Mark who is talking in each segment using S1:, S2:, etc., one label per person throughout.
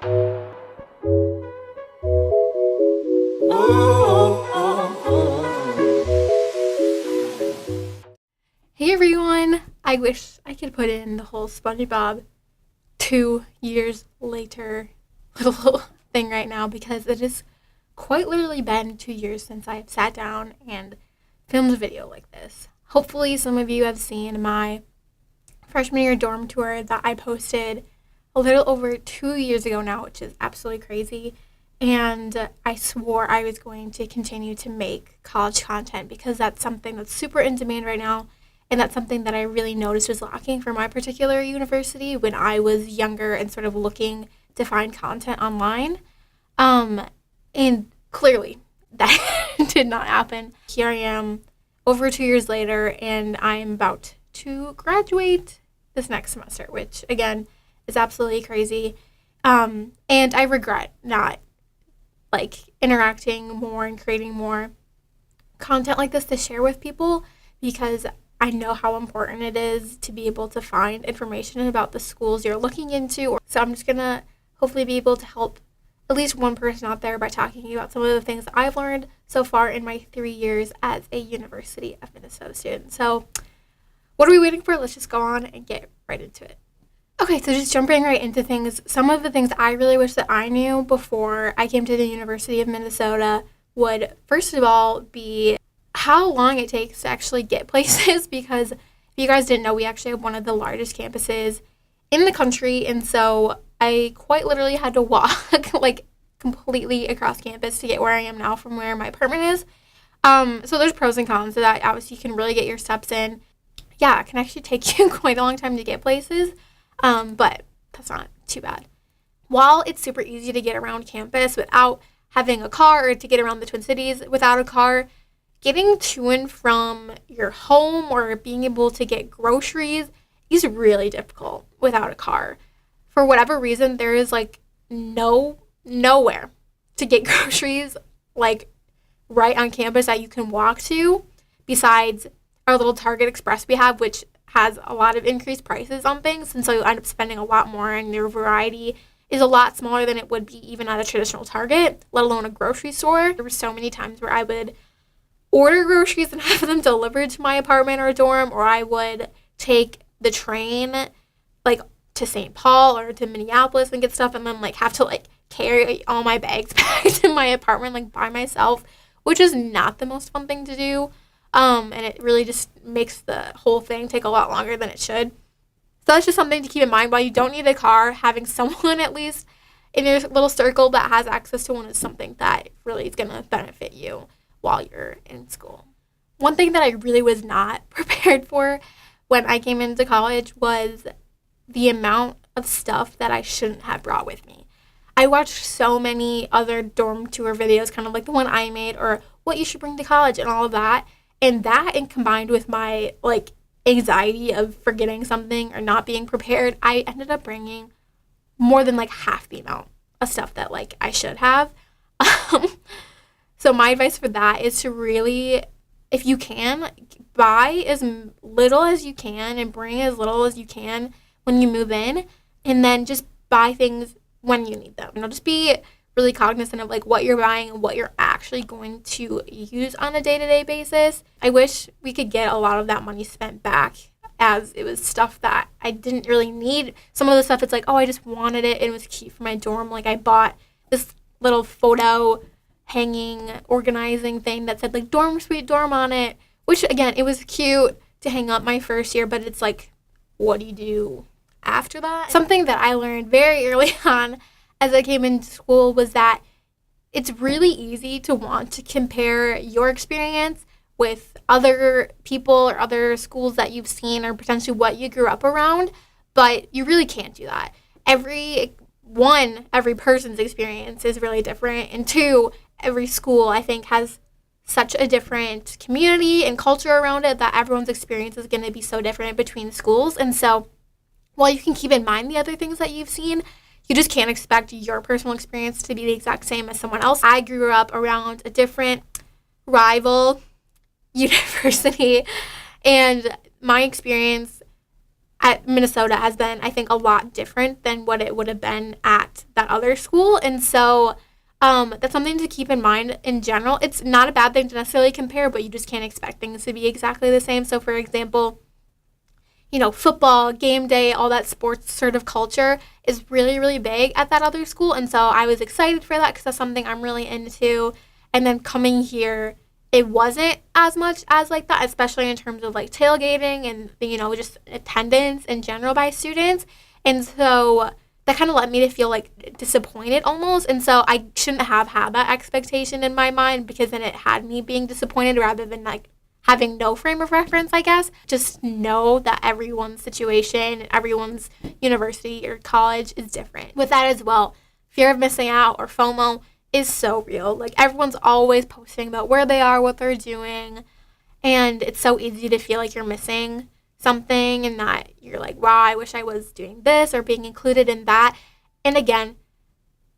S1: Hey everyone! I wish I could put in the whole SpongeBob 2 years later little thing right now because it has quite literally been 2 years since I've sat down and filmed a video like this. Hopefully some of you have seen my freshman year dorm tour that I posted a little over 2 years ago now, which is absolutely crazy. And I swore I was going to continue to make college content because that's something that's super in demand right now. And that's something that I really noticed was lacking for my particular university when I was younger and sort of looking to find content online. And clearly that did not happen. Here I am over 2 years later, and I'm about to graduate this next semester, which again is absolutely crazy. And I regret not interacting more and creating more content like this to share with people because I know how important it is to be able to find information about the schools you're looking into. So I'm just going to hopefully be able to help at least one person out there by talking about some of the things that I've learned so far in my 3 years as a University of Minnesota student. So what are we waiting for? Let's just go on and get right into it. Okay, so just jumping right into things, some of the things I really wish that I knew before I came to the University of Minnesota would, first of all, be how long it takes to actually get places, because if you guys didn't know, we actually have one of the largest campuses in the country, and so I quite literally had to walk completely across campus to get where I am now from where my apartment is. So there's pros and cons to that. Obviously, you can really get your steps in. Yeah, it can actually take you quite a long time to get places, but that's not too bad. While it's super easy to get around campus without having a car, or to get around the Twin Cities without a car, getting to and from your home or being able to get groceries is really difficult without a car. For whatever reason, there is nowhere to get groceries right on campus that you can walk to besides our little Target Express we have, which has a lot of increased prices on things, and so you end up spending a lot more, and your variety is a lot smaller than it would be even at a traditional Target, let alone a grocery store. There were so many times where I would order groceries and have them delivered to my apartment or dorm, or I would take the train to St. Paul or to Minneapolis and get stuff, and then have to carry all my bags back to my apartment by myself, which is not the most fun thing to do. And it really just makes the whole thing take a lot longer than it should. So that's just something to keep in mind. While you don't need a car, having someone at least in your little circle that has access to one is something that really is going to benefit you while you're in school. One thing that I really was not prepared for when I came into college was the amount of stuff that I shouldn't have brought with me. I watched so many other dorm tour videos, kind of like the one I made, or what you should bring to college and all of that. And that, and combined with my anxiety of forgetting something or not being prepared, I ended up bringing more than half the amount of stuff that I should have. So my advice for that is to really, if you can, buy as little as you can and bring as little as you can when you move in, and then just buy things when you need them. Just be really cognizant of what you're buying and what you're actually going to use on a day-to-day basis. I wish we could get a lot of that money spent back, as it was stuff that I didn't really need. Some of the stuff, it's I just wanted it, and it was cute for my dorm. I bought this little photo hanging organizing thing that said dorm suite dorm on it, which again, it was cute to hang up my first year, but it's what do you do after that? Something that I learned very early on as I came into school was that it's really easy to want to compare your experience with other people or other schools that you've seen or potentially what you grew up around, but you really can't do that. Every person's experience is really different, and two, every school, I think, has such a different community and culture around it that everyone's experience is going to be so different between schools. And so while you can keep in mind the other things that you've seen, you just can't expect your personal experience to be the exact same as someone else. I grew up around a different rival university, and my experience at Minnesota has been, I think, a lot different than what it would have been at that other school. And so that's something to keep in mind in general. It's not a bad thing to necessarily compare, but you just can't expect things to be exactly the same. So, for example, football, game day, all that sports sort of culture is really, really big at that other school. And so I was excited for that because that's something I'm really into. And then coming here, it wasn't as much as like that, especially in terms of like tailgating and, just attendance in general by students. And so that kind of led me to feel like disappointed almost. And so I shouldn't have had that expectation in my mind, because then it had me being disappointed rather than like having no frame of reference, I guess. Just know that everyone's situation, everyone's university or college is different. With that as well, fear of missing out or FOMO is so real. Like, everyone's always posting about where they are, what they're doing, and it's so easy to feel like you're missing something and that you're like, wow, I wish I was doing this or being included in that. And again,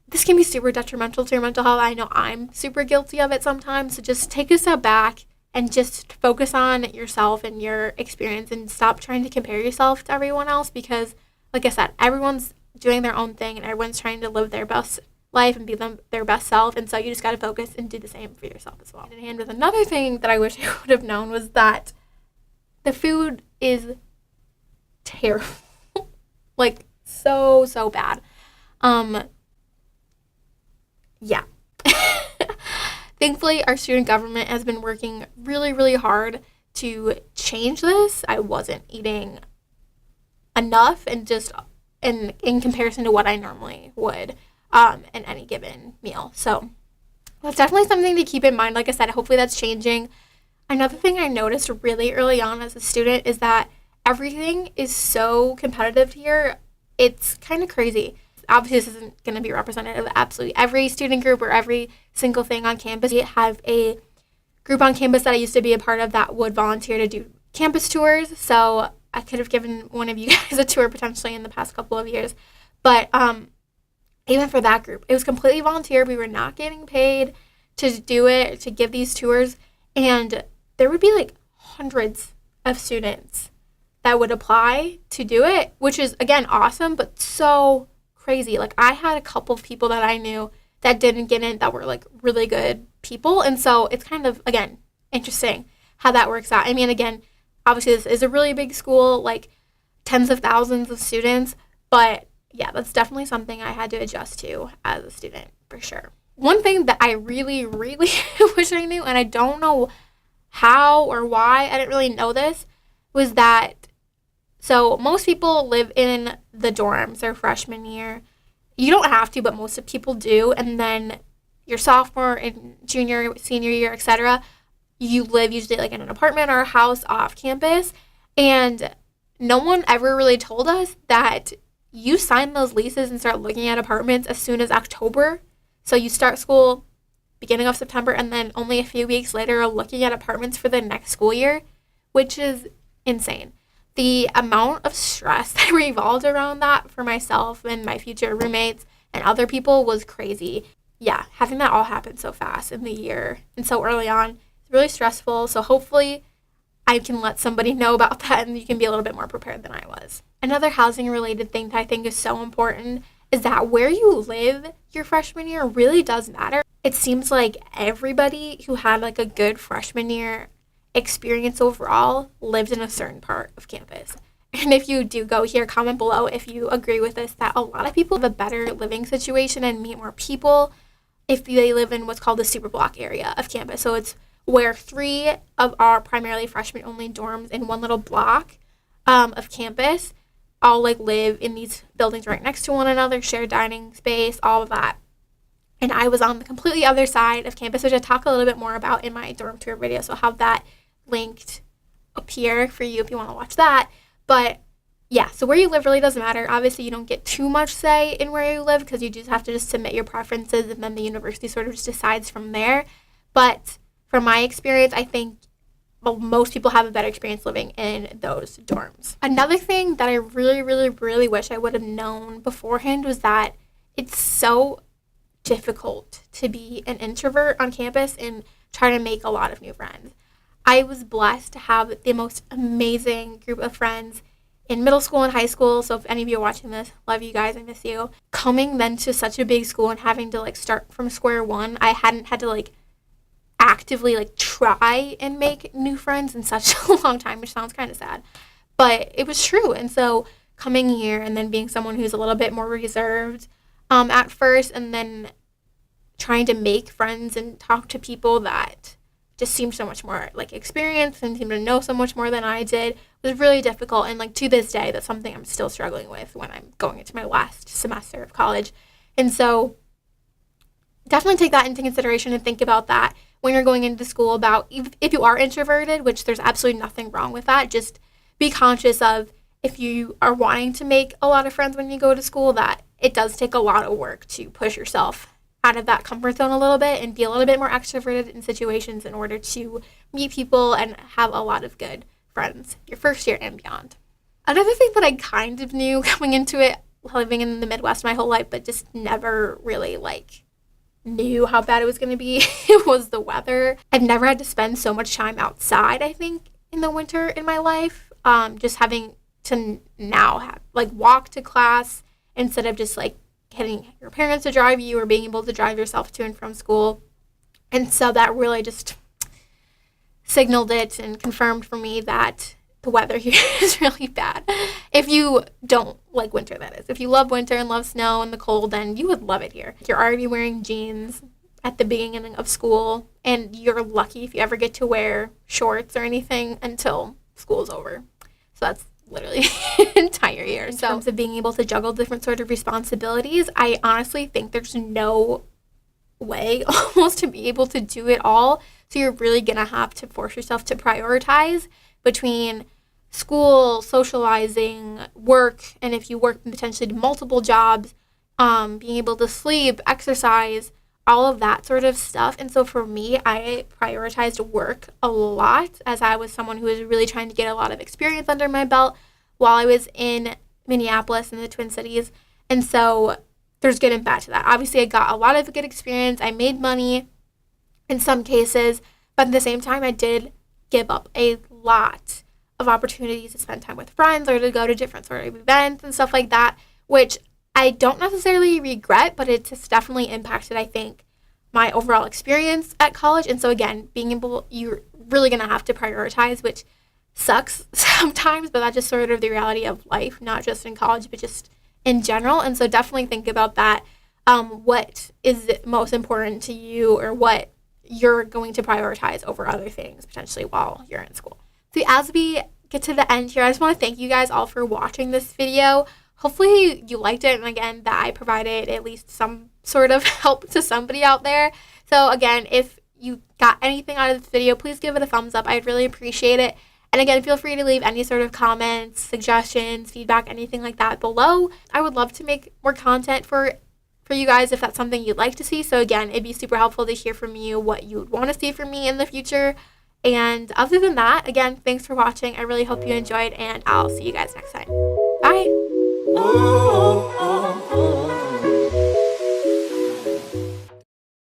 S1: this can be super detrimental to your mental health. I know I'm super guilty of it sometimes. So just take a step back and just focus on yourself and your experience and stop trying to compare yourself to everyone else, because, like I said, everyone's doing their own thing and everyone's trying to live their best life and be their best self. And so you just got to focus and do the same for yourself as well. And with another thing that I wish I would have known was that the food is terrible. Like, so bad. Yeah. Thankfully, our student government has been working really, really hard to change this. I wasn't eating enough and just in comparison to what I normally would in any given meal. So that's definitely something to keep in mind. Like I said, hopefully that's changing. Another thing I noticed really early on as a student is that everything is so competitive here. It's kind of crazy. Obviously, this isn't going to be representative of absolutely every student group or every single thing on campus. We have a group on campus that I used to be a part of that would volunteer to do campus tours. So I could have given one of you guys a tour potentially in the past couple of years. But even for that group, it was completely volunteer. We were not getting paid to do it, to give these tours. And there would be like hundreds of students that would apply to do it, which is, again, awesome, but so crazy. Like, I had a couple of people that I knew that didn't get in that were like really good people. And so it's kind of, again, interesting how that works out. I mean, again, obviously this is a really big school, like tens of thousands of students, but yeah, that's definitely something I had to adjust to as a student for sure. One thing that I really, really wish I knew, and I don't know how or why I didn't really know this, was that so most people live in the dorms their freshman year. You don't have to, but most of people do. And then your sophomore and junior, senior year, etc., you live usually like in an apartment or a house off campus. And no one ever really told us that you sign those leases and start looking at apartments as soon as October. So you start school beginning of September, and then only a few weeks later are looking at apartments for the next school year, which is insane. The amount of stress that revolved around that for myself and my future roommates and other people was crazy. Yeah, having that all happen so fast in the year and so early on is really stressful. So hopefully I can let somebody know about that and you can be a little bit more prepared than I was. Another housing related thing that I think is so important is that where you live your freshman year really does matter. It seems like everybody who had like a good freshman year experience overall lived in a certain part of campus. And if you do go here, comment below if you agree with this, that a lot of people have a better living situation and meet more people if they live in what's called the super block area of campus. So it's where 3 of our primarily freshman only dorms in one little block of campus all like live in these buildings right next to one another, share dining space, all of that. And I was on the completely other side of campus, which I talk a little bit more about in my dorm tour video. So I'll have that linked up here for you if you want to watch that. But yeah, so where you live really doesn't matter. Obviously, you don't get too much say in where you live because you just have to just submit your preferences and then the university sort of just decides from there. But from my experience, I think most people have a better experience living in those dorms. Another thing that I really, really, really wish I would have known beforehand was that it's so difficult to be an introvert on campus and try to make a lot of new friends. I was blessed to have the most amazing group of friends in middle school and high school. So if any of you are watching this, love you guys, I miss you. Coming then to such a big school and having to like start from square one, I hadn't had to like actively like try and make new friends in such a long time, which sounds kind of sad, but it was true. And so coming here and then being someone who's a little bit more reserved at first, and then trying to make friends and talk to people that just seemed so much more like experienced and seemed to know so much more than I did was really difficult. And like to this day, that's something I'm still struggling with when I'm going into my last semester of college. And so definitely take that into consideration and think about that when you're going into school, about if you are introverted, which there's absolutely nothing wrong with that. Just be conscious of, if you are wanting to make a lot of friends when you go to school, that it does take a lot of work to push yourself out of that comfort zone a little bit and be a little bit more extroverted in situations in order to meet people and have a lot of good friends your first year and beyond. Another thing that I kind of knew coming into it, living in the Midwest my whole life, but just never really like knew how bad it was going to be, was the weather. I've never had to spend so much time outside, I think, in the winter in my life. Just having to now have like walk to class instead of just like getting your parents to drive you or being able to drive yourself to and from school. And so that really just signaled it and confirmed for me that the weather here is really bad. If you don't like winter, that is. If you love winter and love snow and the cold, then you would love it here. You're already wearing jeans at the beginning of school, and you're lucky if you ever get to wear shorts or anything until school's over. So that's literally entire year. In terms of being able to juggle different sort of responsibilities, I honestly think there's no way almost to be able to do it all. So you're really going to have to force yourself to prioritize between school, socializing, work, and if you work potentially multiple jobs, being able to sleep, exercise, all of that sort of stuff. And so for me, I prioritized work a lot, as I was someone who was really trying to get a lot of experience under my belt while I was in Minneapolis and the Twin Cities. And so there's good and bad to that. Obviously, I got a lot of good experience. I made money in some cases, but at the same time, I did give up a lot of opportunities to spend time with friends or to go to different sort of events and stuff like that, which I don't necessarily regret, but it's just definitely impacted, I think, my overall experience at college. And so again, you're really going to have to prioritize, which sucks sometimes, but that's just sort of the reality of life, not just in college, but just in general. And so definitely think about that. What is most important to you, or what you're going to prioritize over other things potentially while you're in school. So as we get to the end here, I just want to thank you guys all for watching this video. Hopefully you liked it, and again, that I provided at least some sort of help to somebody out there. So again, if you got anything out of this video, please give it a thumbs up. I'd really appreciate it. And again, feel free to leave any sort of comments, suggestions, feedback, anything like that below. I would love to make more content for you guys if that's something you'd like to see. So again, it'd be super helpful to hear from you what you would want to see from me in the future. And other than that, again, thanks for watching. I really hope you enjoyed, and I'll see you guys next time. Bye.